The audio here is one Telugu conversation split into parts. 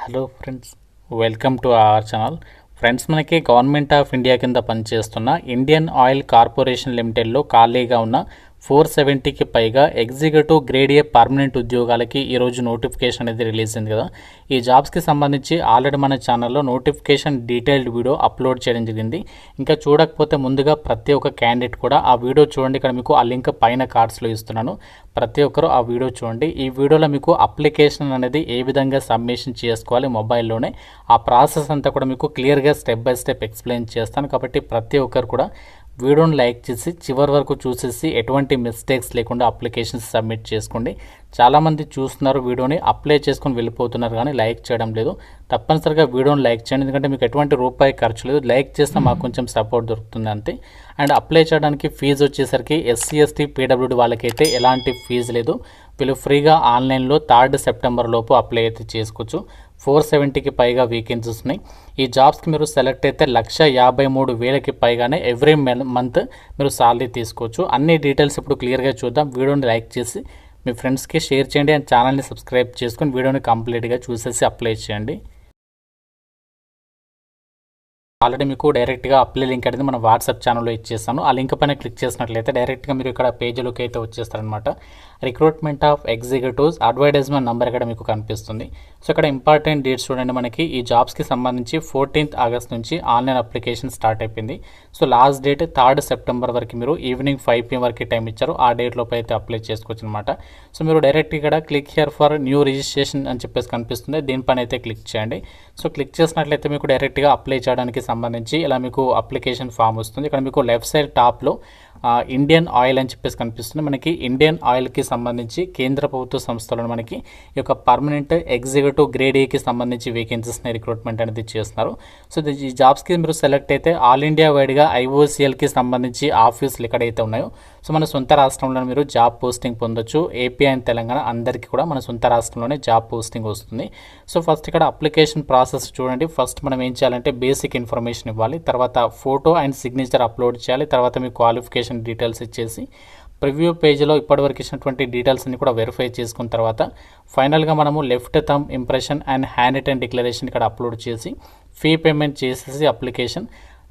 Hello friends, welcome to our channel. Friends, మనకి గవర్నమెంట్ ఆఫ్ ఇండియా కింద పనిచేస్తున్న ఇండియన్ ఆయిల్ కార్పొరేషన్ లిమిటెడ్లో ఖాళీగా ఉన్న 470కి పైగా ఎగ్జిక్యూటివ్ గ్రేడ్ ఏ పర్మనెంట్ ఉద్యోగాలకి ఈరోజు నోటిఫికేషన్ అనేది రిలీజ్ అయింది కదా. ఈ జాబ్స్కి సంబంధించి ఆల్రెడీ మన ఛానల్లో నోటిఫికేషన్ డీటెయిల్డ్ వీడియో అప్లోడ్ చేయడం జరిగింది. ఇంకా చూడకపోతే ముందుగా ప్రతి ఒక్క క్యాండిడేట్ కూడా ఆ వీడియో చూడండి. ఇక్కడ మీకు ఆ లింక్ పైన కార్డ్స్లో ఇస్తున్నాను. ప్రతి ఒక్కరు ఆ వీడియో చూడండి. ఈ వీడియోలో మీకు అప్లికేషన్ అనేది ఏ విధంగా సబ్మిషన్ చేసుకోవాలి మొబైల్లోనే, ఆ ప్రాసెస్ అంతా కూడా మీకు క్లియర్గా స్టెప్ బై స్టెప్ ఎక్స్ప్లెయిన్ చేస్తాను. కాబట్టి ప్రతి ఒక్కరు కూడా వీడియోని లైక్ చేసి చివరి వరకు చూసేసి ఎటువంటి మిస్టేక్స్ లేకుండా అప్లికేషన్స్ సబ్మిట్ చేసుకోండి. చాలామంది చూస్తున్నారు, వీడియోని అప్లై చేసుకొని వెళ్ళిపోతున్నారు కానీ లైక్ చేయడం లేదు. తప్పనిసరిగా వీడియోని లైక్ చేయండి, ఎందుకంటే మీకు ఎటువంటి రూపాయి ఖర్చు లేదు. లైక్ చేస్తే మాకు కొంచెం సపోర్ట్ దొరుకుతుంది అంతే. అండ్ అప్లై చేయడానికి ఫీజు వచ్చేసరికి ఎస్సీ ఎస్టీ పీడబ్ల్యూడి వాళ్ళకైతే ఎలాంటి ఫీజు లేదు. వీళ్ళు ఫ్రీగా ఆన్లైన్లో 3 సెప్టెంబర్ లోపు అప్లై అయితే చేసుకోవచ్చు. 470కి పైగా వేకెన్సీస్ ఉన్నాయి. ఈ జాబ్స్కి మీరు సెలెక్ట్ అయితే 1,53,000కి పైగానే ఎవ్రీ మంత్ మీరు సాలరీ తీసుకోవచ్చు. అన్ని డీటెయిల్స్ ఇప్పుడు క్లియర్గా చూద్దాం. వీడియోని లైక్ చేసి మీ ఫ్రెండ్స్కి షేర్ చేయండి అండ్ ఛానల్ని సబ్స్క్రైబ్ చేసుకొని వీడియోని కంప్లీట్గా చూసేసి అప్లై చేయండి. ఆల్రెడీ మీకు డైరెక్ట్గా అప్లై లింక్ అనేది మన వాట్సాప్ ఛానల్లో ఇచ్చేస్తాను. ఆ లింక్ పైన క్లిక్ చేసినట్లయితే డైరెక్ట్గా మీరు ఇక్కడ పేజీలోకి అయితే వచ్చేస్తారనమాట. Recruitment of executives advertisement number ఇక్కడ మీకు కనిపిస్తుంది. సో ఇక్కడ ఇంపార్టెంట్ డేట్స్ చూడండి. మనకి ఈ జాబ్స్కి సంబంధించి 14th ఆగస్ట్ నుంచి ఆన్లైన్ అప్లికేషన్ స్టార్ట్ అయిపోయింది. సో లాస్ట్ డేట్ 3 సెప్టెంబర్ వరకు మీరు ఈవినింగ్ 5 PM వరకు టైం ఇచ్చారు. ఆ డేట్ లోపు అయితే అప్లై చేసుకోవచ్చు అనమాట. సో మీరు డైరెక్ట్ ఇక్కడ click here for new registration అని చెప్పేసి కనిపిస్తుంది. దీనిపైన అయితే క్లిక్ చేయండి. సో క్లిక్ చేసినట్లయితే మీకు డైరెక్ట్గా అప్లై చేయడానికి సంబంధించి ఇలా మీకు అప్లికేషన్ ఫామ్ వస్తుంది. ఇక్కడ మీకు లెఫ్ట్ సైడ్ టాప్లో ఇండియన్ ఆయిల్ అని చెప్పేసి కనిపిస్తుంది. మనకి ఇండియన్ ఆయిల్కి సంబంధించి కేంద్ర ప్రభుత్వ సంస్థలను మనకి ఈ యొక్క పర్మనెంట్ ఎగ్జిక్యూటివ్ గ్రేడ్ ఏకి సంబంధించి వేకెన్సీస్ని రిక్రూట్మెంట్ అనేది చేస్తున్నారు. సో ఈ జాబ్స్కి మీరు సెలెక్ట్ అయితే ఆల్ ఇండియా వైడ్గా IOCLకి సంబంధించి ఆఫీసులు ఎక్కడైతే ఉన్నాయో సో మన సొంత రాష్ట్రంలో మీరు జాబ్ పోస్టింగ్ పొందొచ్చు. ఏపీ అండ్ తెలంగాణ అందరికీ కూడా మన సొంత రాష్ట్రంలోనే జాబ్ పోస్టింగ్ వస్తుంది. సో ఫస్ట్ ఇక్కడ అప్లికేషన్ ప్రాసెస్ చూడండి. ఫస్ట్ మనం ఏం చేయాలంటే బేసిక్ ఇన్ఫర్మేషన్ ఇవ్వాలి, తర్వాత ఫోటో అండ్ సిగ్నేచర్ అప్లోడ్ చేయాలి, తర్వాత మీ క్వాలిఫికేషన్ డీటెయిల్స్ ఇచ్చేసి ప్రివ్యూ పేజ్లో ఇప్పటివరకు ఇచ్చినటువంటి డీటెయిల్స్ అన్ని కూడా వెరిఫై చేసుకున్న తర్వాత ఫైనల్గా మనము left thumb impression and hand written declaration ఇక్కడ అప్లోడ్ చేసి ఫీ పేమెంట్ చేసేసి అప్లికేషన్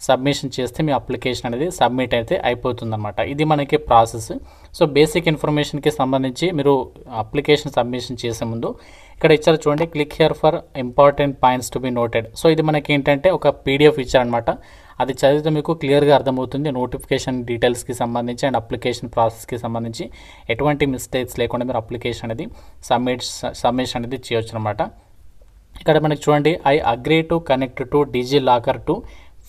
సబ్మిషన్ చేస్తే మీ అప్లికేషన్ అనేది సబ్మిట్ అయితే అయిపోతుందన్నమాట. ఇది మనకి ప్రాసెస్. సో బేసిక్ ఇన్ఫర్మేషన్కి సంబంధించి మీరు అప్లికేషన్ సబ్మిషన్ చేసే ముందు ఇక్కడ ఇచ్చారు చూడండి, click here for important points to be noted. So ఇది మనకి ఏంటంటే ఒక PDF ఇచ్చారనమాట. అది చదివితే మీకు క్లియర్గా అర్థమవుతుంది నోటిఫికేషన్ డీటెయిల్స్కి సంబంధించి అండ్ అప్లికేషన్ ప్రాసెస్కి సంబంధించి ఎటువంటి మిస్టేక్స్ లేకుండా మీరు అప్లికేషన్ అనేది సబ్మిషన్ అనేది చేయొచ్చు అనమాట. ఇక్కడ మనకి చూడండి, I agree to connect to DigiLocker to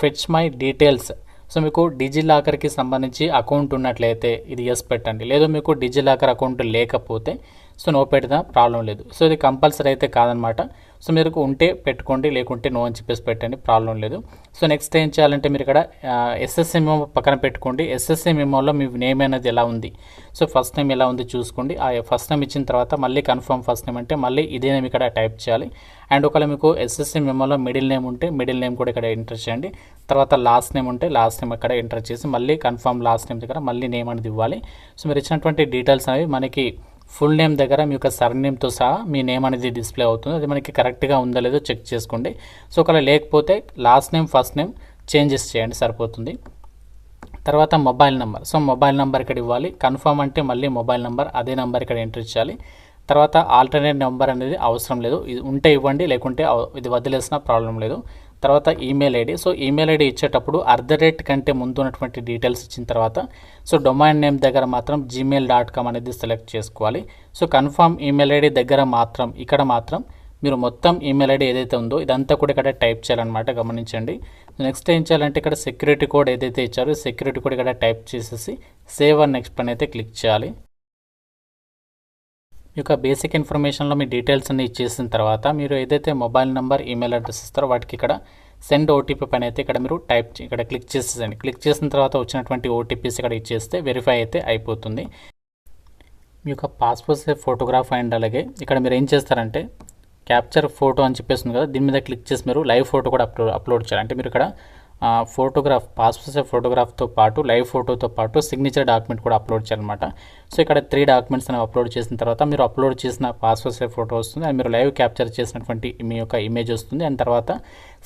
fetch my details. So మీకు డిజిలాకర్కి సంబంధించి అకౌంట్ ఉన్నట్లయితే ఇది ఎస్ పెట్టండి. లేదు మీకు డిజిలాకర్ అకౌంట్ లేకపోతే సో నో పెట్టినా ప్రాబ్లం లేదు. సో ఇది కంపల్సరీ అయితే కాదనమాట. సో మీరు ఉంటే పెట్టుకోండి, లేకుంటే నో అని చెప్పేసి పెట్టండి, ప్రాబ్లం లేదు. సో నెక్స్ట్ ఏం చేయాలంటే మీరు ఇక్కడ SSC మెమో పక్కన పెట్టుకోండి. SSC మెమోలో మీ నేమ్ అనేది ఎలా ఉంది, సో ఫస్ట్ నేమ్ ఎలా ఉంది చూసుకోండి. ఆ ఫస్ట్ నేమ్ ఇచ్చిన తర్వాత మళ్ళీ కన్ఫర్మ్ ఫస్ట్ నేమ్ అంటే మళ్ళీ ఇదే నేమ్ ఇక్కడ టైప్ చేయాలి. అండ్ ఒకవేళ మీకు SSC మెమోలో మిడిల్ నేమ్ ఉంటే మిడిల్ నేమ్ కూడా ఇక్కడ ఎంటర్ చేయండి. తర్వాత లాస్ట్ నేమ్ ఉంటే లాస్ట్ నేమ్ ఇక్కడ ఎంటర్ చేసి మళ్ళీ కన్ఫర్మ్ లాస్ట్ నేమ్ దగ్గర మళ్ళీ నేమ్ అనేది ఇవ్వాలి. సో మీరు ఇచ్చినటువంటి డీటెయిల్స్ అనేవి మనకి ఫుల్ నేమ్ దగ్గర మీ యొక్క సర్ నేమ్తో సహా మీ నేమ్ అనేది డిస్ప్లే అవుతుంది. అది మనకి కరెక్ట్గా ఉందో లేదో చెక్ చేసుకోండి. సో ఒకవేళ లేకపోతే last name first name changes చేయండి, సరిపోతుంది. తర్వాత mobile number. So mobile number ఇక్కడ ఇవ్వాలి. కన్ఫర్మ్ అంటే మళ్ళీ మొబైల్ నెంబర్ అదే నెంబర్ ఇక్కడ ఎంటర్ చేయాలి. తర్వాత ఆల్టర్నేట్ నెంబర్ అనేది అవసరం లేదు, ఇది ఉంటే ఇవ్వండి, లేకుంటే ఇది వదిలేసిన ప్రాబ్లం లేదు. తర్వాత email ID. So email ID ఇచ్చేటప్పుడు @ కంటే ముందు ఉన్నటువంటి డీటెయిల్స్ ఇచ్చిన తర్వాత సో డొమైన్ నేమ్ దగ్గర మాత్రం gmail.com అనేది సెలెక్ట్ చేసుకోవాలి. సో కన్ఫర్మ్ ఈమెయిల్ ఐడి దగ్గర మాత్రం ఇక్కడ మాత్రం మీరు మొత్తం ఈమెయిల్ ఐడి ఏదైతే ఉందో ఇదంతా కూడా ఇక్కడ టైప్ చేయాలన్నమాట, గమనించండి. నెక్స్ట్ ఏం చేయాలంటే ఇక్కడ సెక్యూరిటీ కోడ్ ఏదైతే ఇచ్చారో సెక్యూరిటీ కోడ్ ఇక్కడ టైప్ చేసేసి సేవ్ అండ్ నెక్స్ట్ పని అయితే క్లిక్ చేయాలి. ఈ యొక్క బేసిక్ ఇన్ఫర్మేషన్లో మీ డీటెయిల్స్ అన్ని ఇచ్చేసిన తర్వాత మీరు ఏదైతే మొబైల్ నెంబర్ ఈమెయిల్ అడ్రస్ ఇస్తారో వాటికి ఇక్కడ సెండ్ OTP పైన అయితే ఇక్కడ మీరు ఇక్కడ క్లిక్ చేసేసండి. క్లిక్ చేసిన తర్వాత వచ్చినటువంటి OTPs ఇక్కడ ఇచ్చేస్తే వెరిఫై అయితే అయిపోతుంది. మీ యొక్క పాస్పోర్ట్ సైజ్ ఫోటోగ్రాఫ్ అండ్ అలాగే ఇక్కడ మీరు ఏం చేస్తారంటే క్యాప్చర్ ఫోటో అని చెప్పేస్తుంది కదా, దీని మీద క్లిక్ చేసి మీరు లైవ్ ఫోటో కూడా అప్లోడ్ చేయాలి. అంటే మీరు ఇక్కడ ఫోటోగ్రాఫ్, పాస్పోర్ట్ సైజ్ ఫోటోగ్రాఫ్తో పాటు లైవ్ ఫోటోతో పాటు సిగ్నేచర్ డాక్యుమెంట్ కూడా అప్లోడ్ చేయాలన్నమాట. సో ఇక్కడ 3 డాక్యుమెంట్స్ అనేవి అప్లోడ్ చేసిన తర్వాత మీరు అప్లోడ్ చేసిన పాస్పోర్ట్ సైజ్ ఫోటో వస్తుంది, అండ్ మీరు లైవ్ క్యాప్చర్ చేసినటువంటి మీ యొక్క ఇమేజ్ వస్తుంది, అండ్ తర్వాత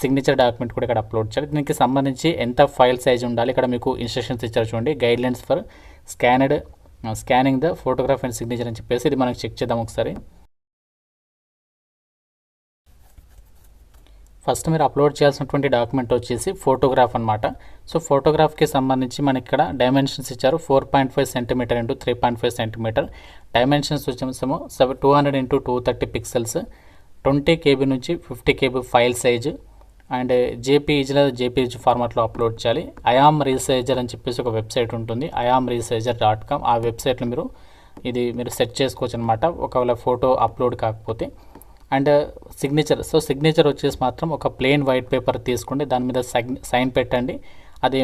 సిగ్నేచర్ డాక్యుమెంట్ కూడా ఇక్కడ అప్లోడ్ చేయాలి. దీనికి సంబంధించి ఎంత ఫైల్ సైజ్ ఉండాలి, ఇక్కడ మీకు ఇన్స్ట్రక్షన్స్ ఇచ్చారు చూడండి, guidelines for scanning the photograph and signature అని చెప్పేసి. ఇది మనం చెక్ చేద్దాం ఒకసారి. ఫస్ట్ మీరు అప్లోడ్ చేయాల్సినటువంటి డాక్యుమెంట్ వచ్చేసి ఫోటోగ్రాఫ్ అనమాట. సో ఫోటోగ్రాఫ్కి సంబంధించి మనకి ఇక్కడ డైమెన్షన్స్ ఇచ్చారు, 4.5 సెంటీమీటర్ ఇంటూ 3.5 సెంటీమీటర్. డైమెన్షన్స్ వచ్చేమో 200 ఇంటూ 230 పిక్సెల్స్, 20 KB నుంచి 50 KB file size, and JPEG లేదా జేపీఈజీ ఫార్మాట్లో అప్లోడ్ చేయాలి. ఐఆమ్ రీసైజర్ అని చెప్పేసి ఒక వెబ్సైట్ ఉంటుంది, iamresager.com. ఆ వెబ్సైట్లో మీరు సెట్ చేసుకోవచ్చు అనమాట, ఒకవేళ ఫోటో అప్లోడ్ కాకపోతే. అండ్ సిగ్నేచర్, సో సిగ్నేచర్ వచ్చేసి మాత్రం ఒక ప్లెయిన్ వైట్ పేపర్ తీసుకోండి, దాని మీద సైన్ పెట్టండి. అది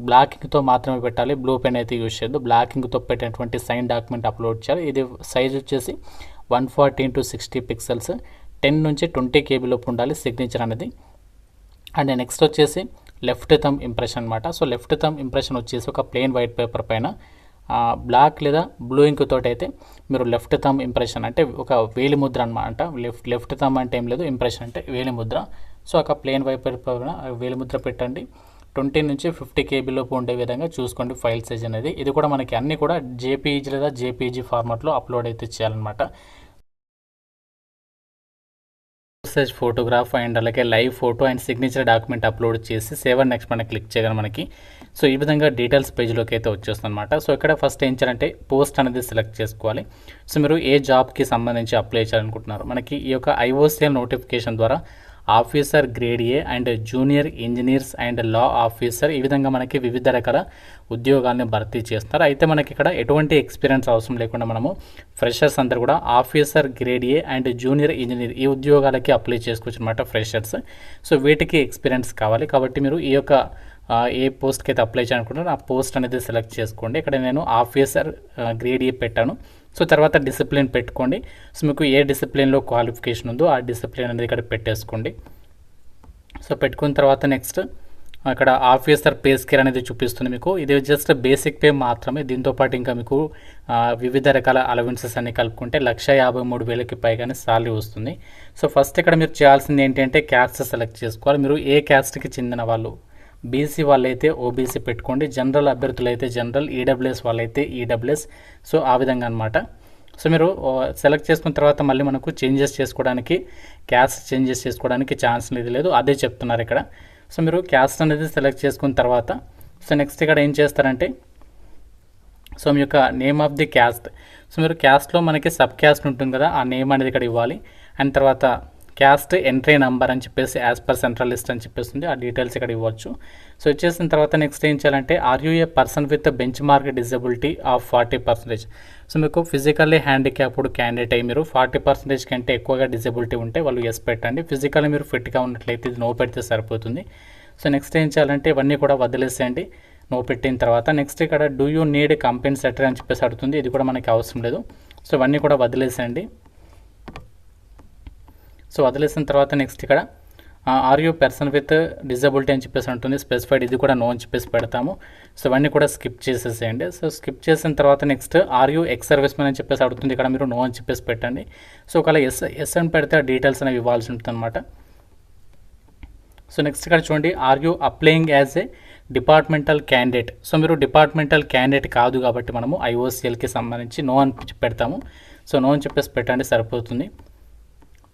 బ్లాక్ ఇంక్తో మాత్రమే పెట్టాలి, బ్లూ పెన్ అయితే యూజ్ చేయొద్దు. బ్లాక్ ఇంక్తో పెట్టినటువంటి సైన్ డాక్యుమెంట్ అప్లోడ్ చేయాలి. ఇది సైజ్ వచ్చేసి 140 ఇంటూ 60 పిక్సెల్స్, 10 నుంచి 20 KB లోపు ఉండాలి సిగ్నేచర్ అనేది. అండ్ నెక్స్ట్ వచ్చేసి లెఫ్ట్ థంబ్ ఇంప్రెషన్ అనమాట. సో లెఫ్ట్ థంబ్ ఇంప్రెషన్ వచ్చేసి ఒక ప్లెయిన్ వైట్ పేపర్ పైన బ్లాక్ లేదా బ్లూ ఇంక్ తోటి అయితే మీరు లెఫ్ట్ థంబ్ ఇంప్రెషన్ అంటే ఒక వేలి ముద్ర అనమాట. లెఫ్ట్ థంబ్ అంటే ఏం లేదు, ఇంప్రెషన్ అంటే వేలి ముద్ర. సో ఒక ప్లెయిన్ వైట్ పేపర్ పైన వేలి ముద్ర పెట్టండి. 20 నుంచి 50 KB లోపు ఉండే విధంగా చూసుకోండి ఫైల్ సైజ్ అనేది. ఇది కూడా మనకి అన్నీ కూడా జేపీఈజీ లేదా జేపీఈజీ ఫార్మాట్లో అప్లోడ్ అయితే చేయాలన్నమాట. సైజ్ ఫోటోగ్రాఫ్ అండ్ అలాగే live photo and signature document upload చేసి సేవ్ అండ్ నెక్స్ట్ మనకి క్లిక్ చేయగానే మనకి సో ఈ విధంగా డీటెయిల్స్ పేజ్లోకి అయితే వచ్చేస్తుంది అనమాట. సో ఇక్కడ ఫస్ట్ ఏం చేయాలంటే పోస్ట్ అనేది సెలెక్ట్ చేసుకోవాలి. సో మీరు ఏ జాబ్కి సంబంధించి అప్లై చేయాలనుకుంటున్నారు, మనకి ఈ యొక్క ఐఓసిఎల్ నోటిఫికేషన్ ద్వారా officer grade A and junior engineers and law officer, ఈ విధంగా మనకి వివిధ రకాల ఉద్యోగాలను భర్తీ చేస్తారు. అయితే మనకి ఇక్కడ ఎటువంటి ఎక్స్పీరియన్స్ అవసరం లేకుండా మనము ఫ్రెషర్స్ అందరూ కూడా officer grade A and junior engineer ఈ ఉద్యోగాలకి అప్లై చేసుకోవచ్చు అనమాట ఫ్రెషర్స్. సో వీటికి ఎక్స్పీరియన్స్ కావాలి కాబట్టి మీరు ఈ యొక్క ఏ పోస్ట్కి అయితే అప్లై చేయాలనుకుంటున్నారో ఆ పోస్ట్ అనేది సెలెక్ట్ చేసుకోండి. ఇక్కడ నేను ఆఫీసర్ గ్రేడ్ ఏ పెట్టాను. సో తర్వాత డిసిప్లిన్ పెట్టుకోండి. సో మీకు ఏ డిసిప్లిన్లో క్వాలిఫికేషన్ ఉందో ఆ డిసిప్లిన్ అనేది ఇక్కడ పెట్టేసుకోండి. సో పెట్టుకున్న తర్వాత నెక్స్ట్ అక్కడ ఆఫీసర్ పే స్కేల్ అనేది చూపిస్తుంది మీకు. ఇది జస్ట్ బేసిక్ పే మాత్రమే. దీంతోపాటు ఇంకా మీకు వివిధ రకాల అలవెన్సెస్ అన్ని కలుపుకుంటే 1,53,000కి పైగానే సాలరీ వస్తుంది. సో ఫస్ట్ ఇక్కడ మీరు చేయాల్సింది ఏంటంటే క్యాస్ట్ సెలెక్ట్ చేసుకోవాలి. మీరు ఏ క్యాస్ట్కి చెందిన వాళ్ళు, బీసీ వాళ్ళైతే ఓబీసీ పెట్టుకోండి, జనరల్ అభ్యర్థులు అయితే జనరల్, ఈడబ్ల్యూఎస్ వాళ్ళైతే ఈడబ్ల్యూఎస్. సో ఆ విధంగా అనమాట. సో మీరు సెలెక్ట్ చేసుకున్న తర్వాత మళ్ళీ మనకు చేంజెస్ చేసుకోవడానికి, క్యాస్ట్ చేంజెస్ చేసుకోవడానికి ఛాన్స్ అనేది లేదు, అదే చెప్తున్నారు ఇక్కడ. సో మీరు క్యాస్ట్ అనేది సెలెక్ట్ చేసుకున్న తర్వాత సో నెక్స్ట్ ఇక్కడ ఏం చేస్తారంటే సో మీ యొక్క name of the caste. So మీరు క్యాస్ట్లో మనకి సబ్ క్యాస్ట్ ఉంటుంది కదా, ఆ నేమ్ అనేది ఇక్కడ ఇవ్వాలి. అండ్ తర్వాత క్యాస్ట్ ఎంట్రీ నెంబర్ అని చెప్పేసి యాజ్ పర్ సెంట్రల్ లిస్ట్ అని చెప్పేస్తుంది, ఆ డీటెయిల్స్ ఇక్కడ ఇవ్వచ్చు. సో ఇచ్చేసిన తర్వాత నెక్స్ట్ ఏం చేయాలంటే are you a person with benchmark disability of 40%. So మీకు ఫిజికల్లీ హ్యాండిక్యాప్డ్ క్యాండిడేట్ అయ్యి మీరు 40% కంటే ఎక్కువగా డిజబిలిటీ ఉంటే వాళ్ళు ఎస్ పెట్టండి. ఫిజికల్లీ మీరు ఫిట్గా ఉన్నట్లయితే ఇది నో పెడితే సరిపోతుంది. సో నెక్స్ట్ ఏం చేయాలంటే ఇవన్నీ కూడా వదిలేసేయండి నో పెట్టిన తర్వాత. నెక్స్ట్ ఇక్కడ డూ యూ నీడ్ కంపెన్సేటరీ అని చెప్పేసి అడుగుతుంది, ఇది కూడా మనకి అవసరం లేదు. సో ఇవన్నీ కూడా వదిలేసేయండి. సో వదిలేసిన తర్వాత నెక్స్ట్ ఇక్కడ are you person with disability అని చెప్పేసి ఉంటుంది, స్పెసిఫైడ్, ఇది కూడా నో అని చెప్పేసి పెడతాము. సో ఇవన్నీ కూడా స్కిప్ చేసేసేయండి. సో స్కిప్ చేసిన తర్వాత next are you ex serviceman అని చెప్పేసి అడుగుతుంది, ఇక్కడ మీరు నో అని చెప్పేసి పెట్టండి. సో ఒకవేళ ఎస్ అని పెడితే డీటెయిల్స్ అనేవి ఇవ్వాల్సి ఉంటుంది అనమాట. సో నెక్స్ట్ ఇక్కడ చూడండి are you applying as a departmental candidate. So మీరు డిపార్ట్మెంటల్ క్యాండిడేట్ కాదు కాబట్టి మనము ఐఓసిఎల్కి సంబంధించి నో అని పెడతాము. సో నో అని చెప్పేసి పెట్టండి సరిపోతుంది.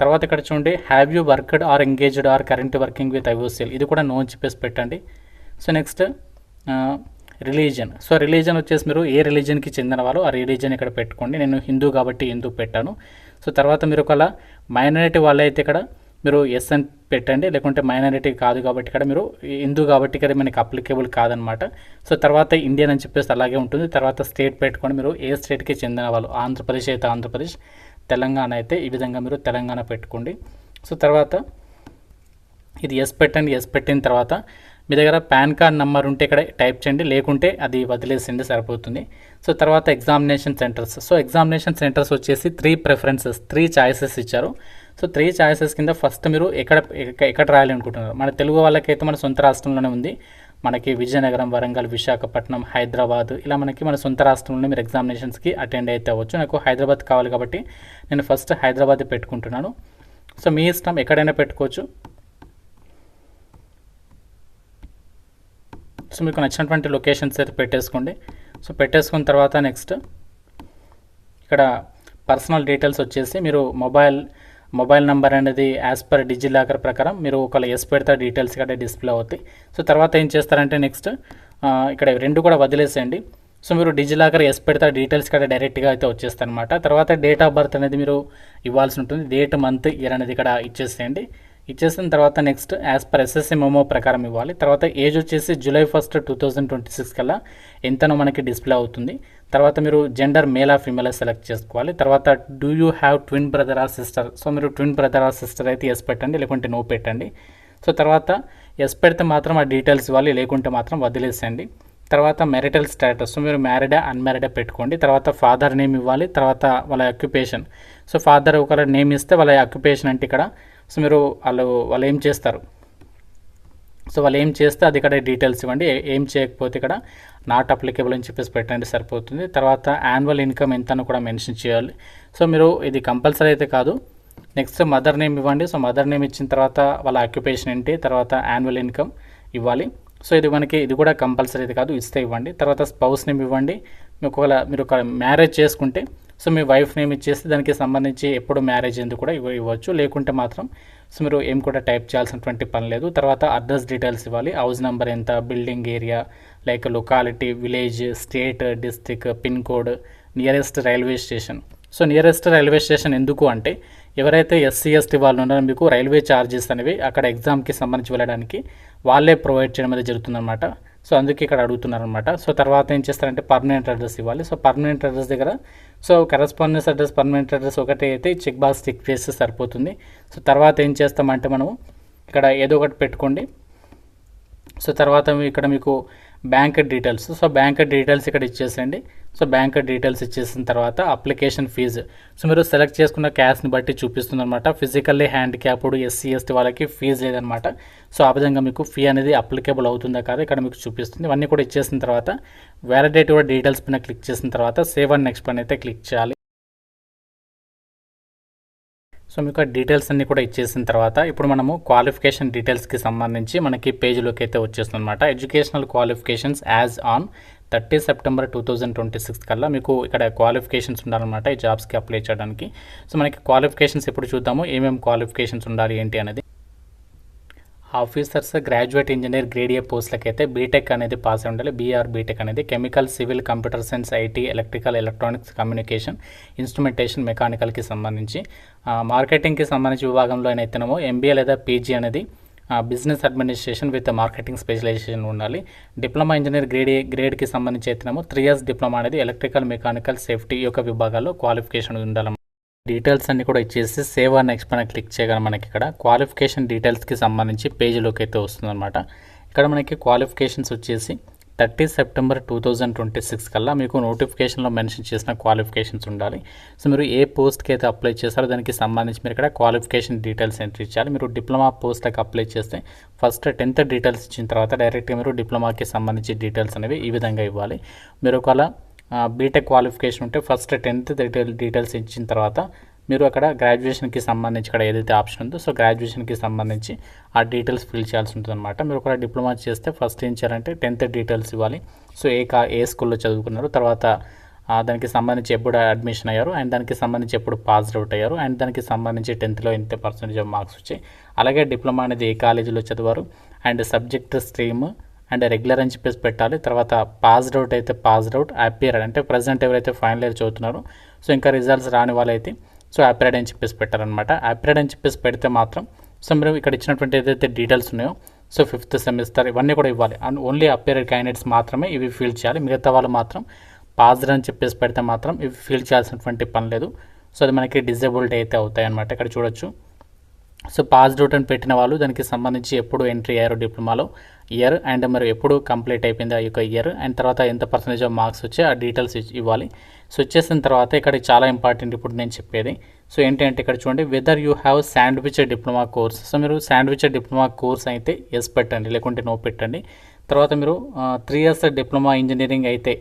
తర్వాత ఇక్కడ చూడండి have you worked or engaged or current working with IOCL, ఇది కూడా నో అని చెప్పేసి పెట్టండి. So next religion. So religion వచ్చేసి మీరు ఏ రిలీజన్కి చెందిన వాళ్ళు ఆ రిలీజన్ ఇక్కడ పెట్టుకోండి. నేను హిందూ కాబట్టి హిందూ పెట్టాను. సో తర్వాత మీరు ఒకవేళ మైనారిటీ వాళ్ళైతే ఇక్కడ మీరు ఎస్ అని పెట్టండి, లేకుంటే మైనారిటీ కాదు కాబట్టి ఇక్కడ మీరు హిందూ కాబట్టి ఇక్కడ మనకి అప్లికేబుల్ కాదనమాట. సో తర్వాత ఇండియన్ అని చెప్పేసి అలాగే ఉంటుంది. తర్వాత స్టేట్ పెట్టుకొని మీరు ఏ స్టేట్కి చెందిన వాళ్ళు, ఆంధ్రప్రదేశ్ అయితే ఆంధ్రప్రదేశ్, తెలంగాణ అయితే ఈ విధంగా మీరు తెలంగాణ పెట్టుకోండి. సో తర్వాత ఇది ఎస్ పెట్టండి. ఎస్ పెట్టిన తర్వాత మీ దగ్గర పాన్ కార్డ్ నెంబర్ ఉంటే ఇక్కడ టైప్ చేయండి, లేకుంటే అది వదిలేసింది సరిపోతుంది. సో తర్వాత examination centres. So examination centres వచ్చేసి 3 ప్రిఫరెన్సెస్, 3 చాయిసెస్ ఇచ్చారు. సో 3 చాయిసెస్ కింద ఫస్ట్ మీరు ఎక్కడ రాయాలి అనుకుంటున్నారు. మన తెలుగు వాళ్ళకైతే మన సొంత రాష్ట్రంలోనే ఉంది. మనకి విజయనగరం, వరంగల్, విశాఖపట్నం, హైదరాబాద్ ఇలా మనకి మన సొంత రాష్ట్రంలోనే మీరు ఎగ్జామినేషన్స్కి అటెండ్ అయితే అవ్వచ్చు. నాకు హైదరాబాద్ కావాలి కాబట్టి నేను ఫస్ట్ హైదరాబాద్ పెట్టుకుంటున్నాను. సో మీ ఇష్టం, ఎక్కడైనా పెట్టుకోవచ్చు. సో మీకు నచ్చినటువంటి లొకేషన్స్ అయితే పెట్టేసుకోండి. సో పెట్టేసుకున్న తర్వాత నెక్స్ట్ ఇక్కడ పర్సనల్ డీటెయిల్స్ వచ్చేసి మీరు మొబైల్ నెంబర్ అనేది యాజ్ పర్ డిజిలాకర్ ప్రకారం మీరు ఒకవేళ ఎస్ పెడితే డీటెయిల్స్ ఇక్కడ డిస్ప్లే అవుతాయి. సో తర్వాత ఏం చేస్తారంటే నెక్స్ట్ ఇక్కడ రెండు కూడా వదిలేసేయండి. సో మీరు డిజిలాకర్ ఎస్ పెడితే డీటెయిల్స్ ఇక్కడ డైరెక్ట్గా అయితే వచ్చేస్తాయి అనమాట. తర్వాత డేట్ ఆఫ్ బర్త్ అనేది మీరు ఇవ్వాల్సి ఉంటుంది. డేట్, మంత్, ఇయర్ అనేది ఇక్కడ ఇచ్చేసేయండి. ఇచ్చేసిన తర్వాత next as per SSC memo ప్రకారం ఇవ్వాలి. తర్వాత ఏజ్ వచ్చేసి July 1, 2026 కల్లా ఎంతనో మనకి డిస్ప్లే అవుతుంది. తర్వాత మీరు gender male or female select చేసుకోవాలి. తర్వాత do you have twin brother are sister. So మీరు ట్విన్ బ్రదర్ ఆర్ సిస్టర్ అయితే ఎస్ పెట్టండి, లేకుంటే నో పెట్టండి. సో తర్వాత ఎస్ పెడితే మాత్రం ఆ డీటెయిల్స్ ఇవ్వాలి, లేకుంటే మాత్రం వదిలేసేయండి. తర్వాత మెరిటల్ స్టేటస్, సో మీరు మ్యారీడా అన్మ్యారీడా పెట్టుకోండి. తర్వాత ఫాదర్ నేమ్ ఇవ్వాలి. తర్వాత వాళ్ళ ఆక్యుపేషన్, సో ఫాదర్ ఒకవేళ నేమ్ ఇస్తే వాళ్ళ ఆక్యుపేషన్ అంటే ఇక్కడ సో మీరు వాళ్ళు ఏం చేస్తారు, సో వాళ్ళు ఏం చేస్తే అది ఇక్కడ డీటెయిల్స్ ఇవ్వండి. ఏం చేయకపోతే ఇక్కడ నాట్ అప్లికేబుల్ అని చెప్పేసి పెట్టండి, సరిపోతుంది. తర్వాత యాన్యువల్ ఇన్కమ్ ఎంతనో కూడా మెన్షన్ చేయాలి. సో మీరు ఇది కంపల్సరీ అయితే కాదు. నెక్స్ట్ మదర్ నేమ్ ఇవ్వండి. సో మదర్ నేమ్ ఇచ్చిన తర్వాత వాళ్ళ ఆక్యుపేషన్ ఏంటి, తర్వాత యాన్యువల్ ఇన్కమ్ ఇవ్వాలి. సో ఇది కూడా కంపల్సరీ అయితే కాదు, ఇస్తే ఇవ్వండి. తర్వాత స్పౌస్ నేమ్ ఇవ్వండి. మీరు ఒక మ్యారేజ్ చేసుకుంటే సో మీ వైఫ్ నేమ్ ఇచ్చేస్తే దానికి సంబంధించి ఎప్పుడు మ్యారేజ్ ఎందుకు కూడా ఇవ్వచ్చు, లేకుంటే మాత్రం సో మీరు ఏం కూడా టైప్ చేయాల్సినటువంటి పని లేదు. తర్వాత అడ్రస్ డీటెయిల్స్ ఇవ్వాలి. హౌస్ నెంబర్ ఎంత, building area, like locality, village, state, district, pin code, nearest railway station. So nearest railway station ఎందుకు అంటే ఎవరైతే ఎస్సీ ఎస్టీ వాళ్ళు ఉన్నారో మీకు రైల్వే ఛార్జెస్ అనేవి అక్కడ ఎగ్జామ్కి సంబంధించి వెళ్ళడానికి వాళ్ళే ప్రొవైడ్ చేయడం అనేది జరుగుతుందన్నమాట. సో అందుకే ఇక్కడ అడుగుతున్నారనమాట. సో తర్వాత ఏం చేస్తారంటే పర్మనెంట్ అడ్రస్ ఇవ్వాలి. సో పర్మనెంట్ అడ్రస్ దగ్గర so correspondence address, permanent address ఒకటి అయితే చెక్ బాక్స్ టిక్ చేస్తే సరిపోతుంది. సో తర్వాత ఏం చేస్తామంటే మనము ఇక్కడ ఏదో ఒకటి పెట్టుకోండి. సో తర్వాత ఇక్కడ మీకు bank details, so bank details ఇక్కడ ఇచ్చేసేయండి. సో బ్యాంక్ డీటెయిల్స్ ఇచ్చేసిన తర్వాత అప్లికేషన్ ఫీజు, సో మీరు సెలెక్ట్ చేసుకున్న క్యాష్ని బట్టి చూపిస్తుంది అనమాట. ఫిజికల్లీ హ్యాండిక్యాప్డ్ ఎస్సీ ఎస్టీ వాళ్ళకి ఫీజు లేదనమాట. సో ఆ విధంగా మీకు ఫీ అనేది అప్లికేబుల్ అవుతుందా కాదు ఇక్కడ మీకు చూపిస్తుంది. ఇవన్నీ కూడా ఇచ్చేసిన తర్వాత వ్యాలిడేట్ కూడా డీటెయిల్స్ పైన క్లిక్ చేసిన తర్వాత సేవ్ అండ్ నెక్స్ట్ పైన అయితే క్లిక్ చేయాలి. సో మీకు డీటెయిల్స్ అన్నీ కూడా ఇచ్చేసిన తర్వాత ఇప్పుడు మనము క్వాలిఫికేషన్ డీటెయిల్స్కి సంబంధించి మనకి పేజ్లోకి అయితే వచ్చేస్తుంది అనమాట. Educational qualifications as on 30 September 2026 కల్లా మీకు ఇక్కడ క్వాలిఫికేషన్స్ ఉండాలన్నమాట ఈ జాబ్స్కి అప్లై చేయడానికి. సో మనకి క్వాలిఫికేషన్స్ ఇప్పుడు చూద్దాము, ఏమేమి క్వాలిఫికేషన్స్ ఉండాలి ఏంటి అనేది. Officers, graduate engineer, grade A పోస్టులకి అయితే బీటెక్ అనేది పాస్ అయి ఉండాలి. బీఆర్ బీటెక్ అనేది chemical, civil, computer science, IT, electrical, electronics, communication, instrumentation, మెకానికల్కి సంబంధించి. మార్కెటింగ్కి సంబంధించి విభాగంలో అయితేనేమో ఎంబీఏ లేదా పీజీ అనేది business administration with marketing specialization ఉండాలి. డిప్లొమా ఇంజనీర్ గ్రేడ్కి సంబంధించి అయితేనేమో 3 years డిప్లొమా అనేది ఎలక్ట్రికల్, మెకానికల్, సేఫ్టీ యొక్క విభాగాల్లో క్వాలిఫికేషన్ ఉండాలి. డీటెయిల్స్ అన్ని కూడా ఇచ్చేసి సేవ్ అండ్ నెక్స్ట్ పైన క్లిక్ చేయగానే మనకి ఇక్కడ క్వాలిఫికేషన్ డీటెయిల్స్కి సంబంధించి పేజీలోకి అయితే వస్తుందన్నమాట. ఇక్కడ మనకి క్వాలిఫికేషన్స్ వచ్చేసి 30 September 2026 కల్లా మీకు నోటిఫికేషన్లో మెన్షన్ చేసిన క్వాలిఫికేషన్స్ ఉండాలి. సో మీరు ఏ పోస్ట్కి అయితే అప్లై చేస్తారో దానికి సంబంధించి మీరు ఇక్కడ క్వాలిఫికేషన్ డీటెయిల్స్ ఎంట్రీ చేయాలి. మీరు డిప్లొమా పోస్ట్కి అప్లై చేస్తే ఫస్ట్ 10th డీటెయిల్స్ ఇచ్చిన తర్వాత డైరెక్ట్గా మీరు డిప్లొమాకి సంబంధించి డీటెయిల్స్ అనేవి ఈ విధంగా ఇవ్వాలి. మీరు ఒకవేళ బీటెక్ క్వాలిఫికేషన్ ఉంటే ఫస్ట్ 10th డీటెయిల్స్ ఇచ్చిన తర్వాత మీరు అక్కడ గ్రాడ్యుయేషన్కి సంబంధించి ఇక్కడ ఏదైతే ఆప్షన్ ఉందో సో గ్రాడ్యుయేషన్కి సంబంధించి ఆ డీటెయిల్స్ ఫిల్ చేయాల్సి ఉంటుంది అనమాట. మీరు ఒక డిప్లొమా చేస్తే ఫస్ట్ ఏం చేయాలంటే 10th డీటెయిల్స్ ఇవ్వాలి. సో ఏ స్కూల్లో చదువుకున్నారు, తర్వాత దానికి సంబంధించి ఎప్పుడు అడ్మిషన్ అయ్యారు, అండ్ దానికి సంబంధించి ఎప్పుడు పాస్డ్ అవుట్ అయ్యారు, అండ్ దానికి సంబంధించి 10thలో ఎంత పర్సెంటేజ్ ఆఫ్ మార్క్స్ వచ్చాయి, అలాగే డిప్లొమా అనేది ఏ కాలేజీలో చదివారు, and subject stream and regular అని చెప్పేసి పెట్టాలి. తర్వాత పాస్డ్ అవుట్ అయితే పాస్డ్ అవుట్, అపియర్డ్ అంటే ప్రజెంట్ ఎవరైతే ఫైనల్ ఇయర్ చదువుతున్నారో సో ఇంకా రిజల్ట్స్ రాని వాళ్ళైతే సో అపియర్డ్ అని చెప్పేసి పెట్టారనమాట. అపియర్డ్ అని చెప్పేసి పెడితే మాత్రం సో మీరు ఇక్కడ ఇచ్చినటువంటి ఏదైతే డీటెయిల్స్ ఉన్నాయో సో 5th సెమిస్టర్ ఇవన్నీ కూడా ఇవ్వాలి. అండ్ ఓన్లీ అపియర్డ్ క్యాండిడేట్స్ మాత్రమే ఇవి ఫిల్ చేయాలి. మిగతా వాళ్ళు మాత్రం పాస్డ్ అని చెప్పేసి పెడితే మాత్రం ఇవి ఫిల్ చేయాల్సినటువంటి పని లేదు. సో అది మనకి డిజేబుల్డ్ అయితే అవుతాయి అనమాట. ఇక్కడ చూడొచ్చు. సో పాస్డ్ అవుట్ అని పెట్టిన వాళ్ళు దానికి సంబంధించి ఎప్పుడు ఎంట్రీ అయ్యారో డిప్లొమాలో, ఇయర్ అండ్ మరి ఎప్పుడు కంప్లీట్ అయిపోయింది ఆ యొక్క ఇయర్ అండ్ తర్వాత ఎంత పర్సెంటేజ్ ఆఫ్ మార్క్స్ వచ్చి ఆ డీటెయిల్స్ ఇవ్వాలి. సో ఇచ్చేసిన తర్వాత ఇక్కడ చాలా ఇంపార్టెంట్ ఇప్పుడు నేను చెప్పేది. సో ఏంటంటే ఇక్కడ చూడండి, whether you have sandwich diploma course. So మీరు శాండ్విచ్ డిప్లొమా కోర్స్ అయితే ఎస్ పెట్టండి, లేకుంటే నో పెట్టండి. తర్వాత మీరు 3 years డిప్లొమా ఇంజనీరింగ్ అయితే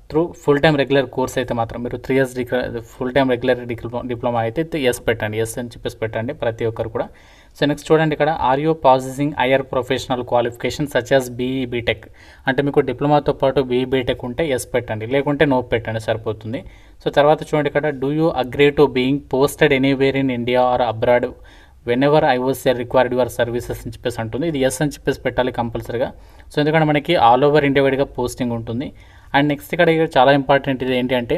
through full time regular course అయితే మాత్రం మీరు 3 years full time regular diploma అయితే ఎస్ పెట్టండి, ఎస్ అని చెప్పేసి పెట్టండి ప్రతి ఒక్కరు కూడా. సో నెక్స్ట్ చూడండి, ఇక్కడ are you possessing higher professional qualification such as BE BTech. అంటే మీకు డిప్లొమాతో పాటు బీఈ బీటెక్ ఉంటే ఎస్ పెట్టండి, లేకుంటే నో పెట్టండి సరిపోతుంది. సో తర్వాత చూడండి, ఇక్కడ do you agree to being posted anywhere in India or abroad whenever I was required your services అని చెప్పేసి అంటుంది. ఇది ఎస్ అని చెప్పేసి పెట్టాలి కంపల్సరీగా. సో ఎందుకంటే మనకి ఆల్ ఓవర్ ఇండియా వైడ్గా పోస్టింగ్ ఉంటుంది. అండ్ నెక్స్ట్ ఇక్కడ చాలా ఇంపార్టెంట్ ఇది ఏంటి అంటే,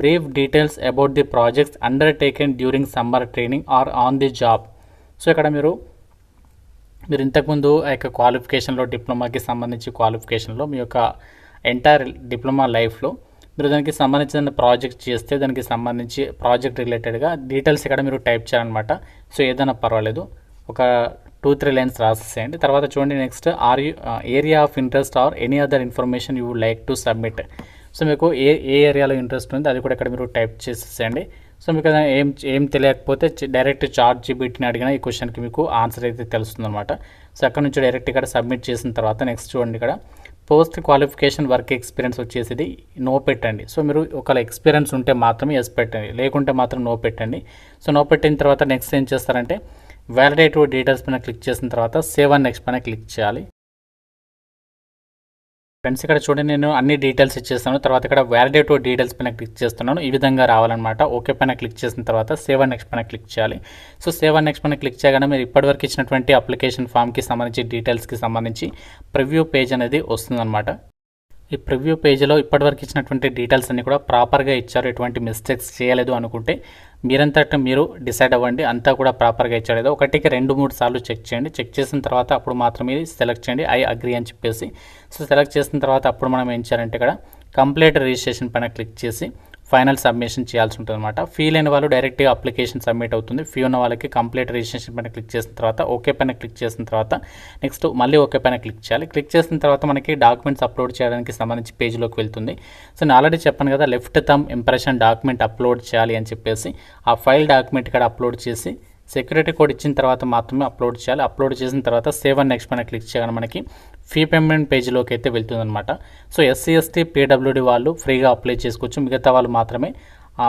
brief details about the projects undertaken during summer training or on the job. So ఇక్కడ మీరు ఇంతకుముందు ఆ యొక్క క్వాలిఫికేషన్లో డిప్లొమాకి సంబంధించి క్వాలిఫికేషన్లో మీ యొక్క ఎంటైర్ డిప్లొమా లైఫ్లో మీరు దానికి సంబంధించిన ప్రాజెక్ట్ చేస్తే దానికి సంబంధించి ప్రాజెక్ట్ రిలేటెడ్గా డీటెయిల్స్ ఇక్కడ మీరు టైప్ చేయాలన్నమాట. సో ఏదైనా పర్వాలేదు, ఒక 2-3 lines రాసేసేయండి. తర్వాత చూడండి, next are you area of interest or any other information you would like to submit. So మీకు ఏ ఏరియాలో ఇంట్రెస్ట్ ఉంది అది కూడా ఇక్కడ మీరు టైప్ చేసేసేయండి. సో మీకు ఏం తెలియకపోతే డైరెక్ట్ చాట్ జీపీటీని అడిగిన ఈ క్వశ్చన్కి మీకు ఆన్సర్ అయితే తెలుస్తుందన్నమాట. సో అక్కడ నుంచి డైరెక్ట్ ఇక్కడ సబ్మిట్ చేసిన తర్వాత నెక్స్ట్ చూడండి, ఇక్కడ పోస్ట్ క్వాలిఫికేషన్ వర్క్ ఎక్స్పీరియన్స్ వచ్చేసి నో పెట్టండి. సో మీరు ఒకవేళ ఎక్స్పీరియన్స్ ఉంటే మాత్రమే ఎస్ పెట్టండి, లేకుంటే మాత్రం నో పెట్టండి. సో నో పెట్టిన తర్వాత నెక్స్ట్ ఏం చేస్తారంటే, వ్యాలిడేట్ డీటెయిల్స్ పైన క్లిక్ చేసిన తర్వాత సేవ్ అండ్ నెక్స్ట్ పైన క్లిక్ చేయాలి. ఫ్రెండ్స్ ఇక్కడ చూడండి, నేను అన్ని డీటెయిల్స్ ఇచ్చేస్తాను. తర్వాత ఇక్కడ వ్యాలిడేట్ డీటెయిల్స్ పైన క్లిక్ చేస్తున్నాను. ఈ విధంగా రావాలన్నమాట. ఓకే పైన క్లిక్ చేసిన తర్వాత సేవ్ అండ్ నెక్స్ట్ పైన క్లిక్ చేయాలి. సో సేవ్ అండ్ నెక్స్ట్ పైన క్లిక్ చేయగానే మీరు ఇప్పటివరకు ఇచ్చినటువంటి అప్లికేషన్ ఫామ్కి సంబంధించి డీటెయిల్స్కి సంబంధించి ప్రివ్యూ పేజ్ అనేది వస్తుందన్నమాట. ఈ ప్రివ్యూ పేజ్లో ఇప్పటివరకు ఇచ్చినటువంటి డీటెయిల్స్ అన్ని కూడా ప్రాపర్గా ఇచ్చారు, ఎటువంటి మిస్టేక్స్ చేయలేదు అనుకుంటే మీరంతటా మీరు డిసైడ్ అవ్వండి అంతా కూడా ప్రాపర్గా ఇచ్చాడు. 1-2-3 సార్లు చెక్ చేయండి. చెక్ చేసిన తర్వాత అప్పుడు మాత్రమే సెలెక్ట్ చేయండి ఐ అగ్రీ అని చెప్పేసి. సో సెలెక్ట్ చేసిన తర్వాత అప్పుడు మనం ఏం చేయాలంటే ఇక్కడ కంప్లీట్ రిజిస్ట్రేషన్ పైన క్లిక్ చేసి ఫైనల్ సబ్మిషన్ చేయాల్సి ఉంటుంది అనమాట. ఫీ లేని వాళ్ళు డైరెక్ట్గా అప్లికేషన్ సబ్మిట్ అవుతుంది. ఫీ ఉన్న వాళ్ళకి కంప్లీట్ రిజిస్ట్రేషన్ పైన క్లిక్ చేసిన తర్వాత ఓకే పైన క్లిక్ చేసిన తర్వాత నెక్స్ట్ మళ్ళీ ఓకే పైన క్లిక్ చేయాలి. క్లిక్ చేసిన తర్వాత మనకి డాక్యుమెంట్స్ అప్లోడ్ చేయడానికి సంబంధించి పేజ్లోకి వెళ్తుంది. సో నేను ఆల్రెడీ చెప్పాను కదా, left thumb impression document upload చేయాలి అని చెప్పేసి ఆ ఫైల్ డాక్యుమెంట్ ఇక్కడ అప్లోడ్ చేసి సెక్యూరిటీ కోడ్ ఇచ్చిన తర్వాత మాత్రమే అప్లోడ్ చేయాలి. అప్లోడ్ చేసిన తర్వాత సేవ్ అండ్ నెక్స్ట్ పైన క్లిక్ చేయగానే మనకి ఫీ పేమెంట్ పేజ్లోకి అయితే వెళ్తుందన్నమాట. సో ఎస్సీ ఎస్టీ పీడబ్ల్యూడీ వాళ్ళు ఫ్రీగా అప్లై చేసుకోవచ్చు. మిగతా వాళ్ళు మాత్రమే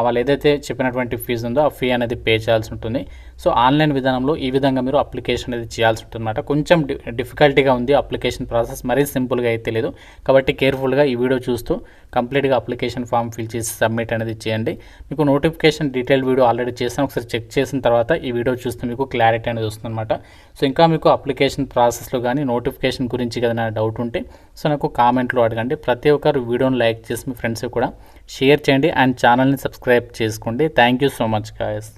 వాళ్ళు ఏదైతే చెప్పినటువంటి ఫీజు ఉందో ఆ ఫీ అనేది పే చేయాల్సి ఉంటుంది. సో ఆన్లైన్ విధానంలో ఈ విధంగా మీరు అప్లికేషన్ అనేది చేయాల్సి ఉంటుంది అనమాట. కొంచెం డిఫికల్టీగా ఉంది అప్లికేషన్ ప్రాసెస్, మరీ సింపుల్గా అయితే లేదు. కాబట్టి కేర్ఫుల్గా ఈ వీడియో చూస్తూ కంప్లీట్గా అప్లికేషన్ ఫామ్ ఫిల్ చేసి సబ్మిట్ అనేది చేయండి. మీకు నోటిఫికేషన్ డీటెయిల్ వీడియో ఆల్రెడీ చేస్తాను, ఒకసారి చెక్ చేసిన తర్వాత ఈ వీడియో చూస్తే మీకు క్లారిటీ అనేది వస్తుంది అనమాట. సో ఇంకా మీకు అప్లికేషన్ ప్రాసెస్లో కానీ నోటిఫికేషన్ గురించి ఏదైనా డౌట్ ఉంటే సో నాకు కామెంట్లో అడగండి. ప్రతి ఒక్కరు వీడియోని లైక్ చేసి మీ ఫ్రెండ్స్కి కూడా షేర్ చేయండి అండ్ ఛానల్ని సబ్స్క్రైబ్ చేసుకోండి. Thank you so much guys.